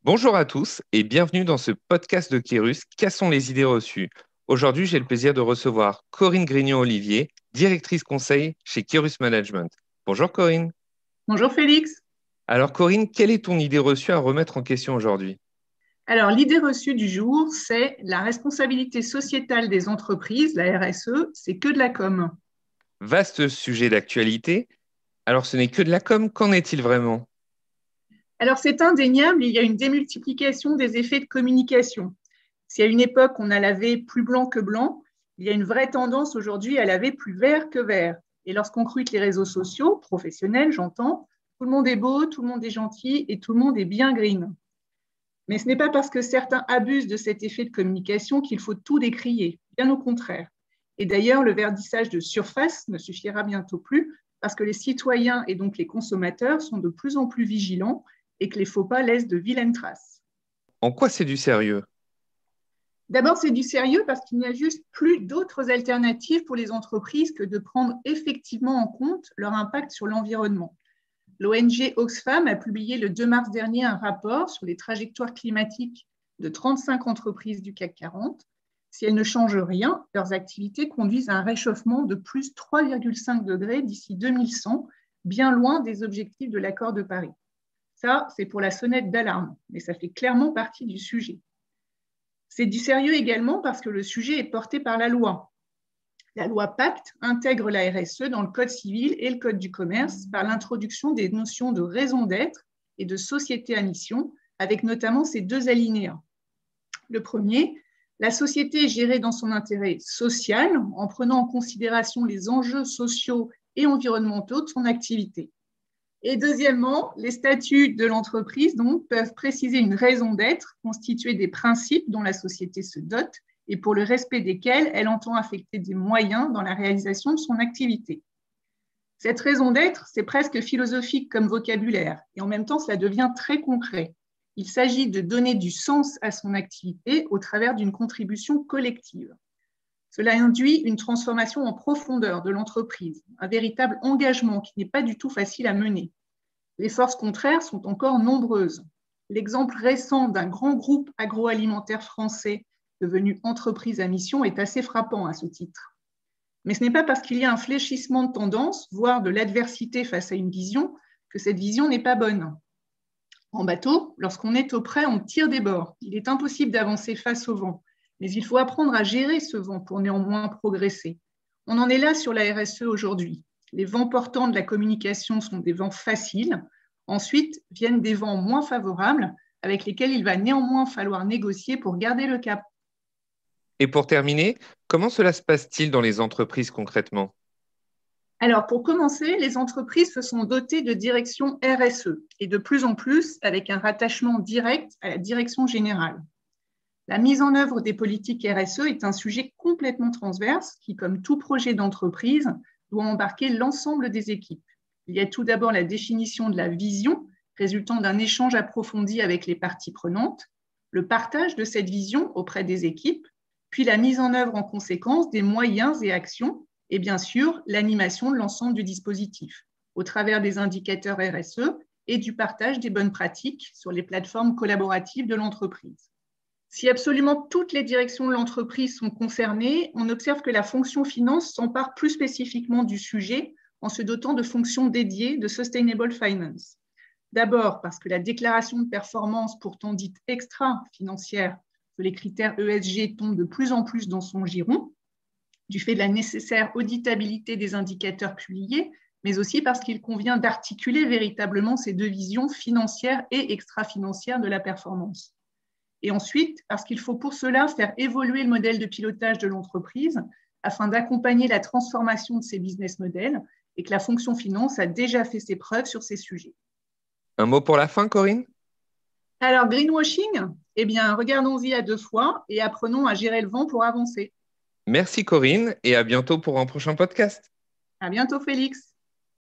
Bonjour à tous et bienvenue dans ce podcast de Kérus, Cassons les idées reçues. Aujourd'hui, j'ai le plaisir de recevoir Corinne Grignon-Olivier, directrice conseil chez Kérus Management. Bonjour Corinne. Bonjour Félix. Alors Corinne, quelle est ton idée reçue à remettre en question aujourd'hui? Alors, l'idée reçue du jour, c'est la responsabilité sociétale des entreprises, la RSE, c'est que de la com. Vaste sujet d'actualité. Alors ce n'est que de la com, qu'en est-il vraiment? Alors, c'est indéniable, il y a une démultiplication des effets de communication. Si à une époque, on a lavé plus blanc que blanc, il y a une vraie tendance aujourd'hui à laver plus vert que vert. Et lorsqu'on scrute les réseaux sociaux, professionnels, j'entends, tout le monde est beau, tout le monde est gentil et tout le monde est bien green. Mais ce n'est pas parce que certains abusent de cet effet de communication qu'il faut tout décrier, bien au contraire. Et d'ailleurs, le verdissage de surface ne suffira bientôt plus parce que les citoyens et donc les consommateurs sont de plus en plus vigilants et que les faux pas laissent de vilaines traces. En quoi c'est du sérieux? D'abord, c'est du sérieux parce qu'il n'y a juste plus d'autres alternatives pour les entreprises que de prendre effectivement en compte leur impact sur l'environnement. L'ONG Oxfam a publié le 2 mars dernier un rapport sur les trajectoires climatiques de 35 entreprises du CAC 40. Si elles ne changent rien, leurs activités conduisent à un réchauffement de plus 3,5 degrés d'ici 2100, bien loin des objectifs de l'accord de Paris. Ça, c'est pour la sonnette d'alarme, mais ça fait clairement partie du sujet. C'est du sérieux également parce que le sujet est porté par la loi. La loi Pacte intègre la RSE dans le Code civil et le Code du commerce par l'introduction des notions de raison d'être et de société à mission, avec notamment ces deux alinéas. Le premier, la société est gérée dans son intérêt social en prenant en considération les enjeux sociaux et environnementaux de son activité. Et deuxièmement, les statuts de l'entreprise donc, peuvent préciser une raison d'être constituée des principes dont la société se dote et pour le respect desquels elle entend affecter des moyens dans la réalisation de son activité. Cette raison d'être, c'est presque philosophique comme vocabulaire, et en même temps, cela devient très concret. Il s'agit de donner du sens à son activité au travers d'une contribution collective. Cela induit une transformation en profondeur de l'entreprise, un véritable engagement qui n'est pas du tout facile à mener. Les forces contraires sont encore nombreuses. L'exemple récent d'un grand groupe agroalimentaire français devenu entreprise à mission est assez frappant à ce titre. Mais ce n'est pas parce qu'il y a un fléchissement de tendance, voire de l'adversité face à une vision, que cette vision n'est pas bonne. En bateau, lorsqu'on est au près, on tire des bords. Il est impossible d'avancer face au vent, mais il faut apprendre à gérer ce vent pour néanmoins progresser. On en est là sur la RSE aujourd'hui. Les vents portants de la communication sont des vents faciles. Ensuite viennent des vents moins favorables avec lesquels il va néanmoins falloir négocier pour garder le cap. Et pour terminer, comment cela se passe-t-il dans les entreprises concrètement? Alors, pour commencer, les entreprises se sont dotées de directions RSE et de plus en plus avec un rattachement direct à la direction générale. La mise en œuvre des politiques RSE est un sujet complètement transverse qui, comme tout projet d'entreprise, doit embarquer l'ensemble des équipes. Il y a tout d'abord la définition de la vision, résultant d'un échange approfondi avec les parties prenantes, le partage de cette vision auprès des équipes, puis la mise en œuvre en conséquence des moyens et actions, et bien sûr l'animation de l'ensemble du dispositif, au travers des indicateurs RSE et du partage des bonnes pratiques sur les plateformes collaboratives de l'entreprise. Si absolument toutes les directions de l'entreprise sont concernées, on observe que la fonction finance s'empare plus spécifiquement du sujet en se dotant de fonctions dédiées de Sustainable Finance. D'abord parce que la déclaration de performance, pourtant dite extra-financière, que les critères ESG tombent de plus en plus dans son giron, du fait de la nécessaire auditabilité des indicateurs publiés, mais aussi parce qu'il convient d'articuler véritablement ces deux visions financières et extra-financières de la performance. Et ensuite, parce qu'il faut pour cela faire évoluer le modèle de pilotage de l'entreprise afin d'accompagner la transformation de ses business models et que la fonction finance a déjà fait ses preuves sur ces sujets. Un mot pour la fin, Corinne? Alors, greenwashing, eh bien, regardons-y à deux fois et apprenons à gérer le vent pour avancer. Merci Corinne et à bientôt pour un prochain podcast. À bientôt, Félix.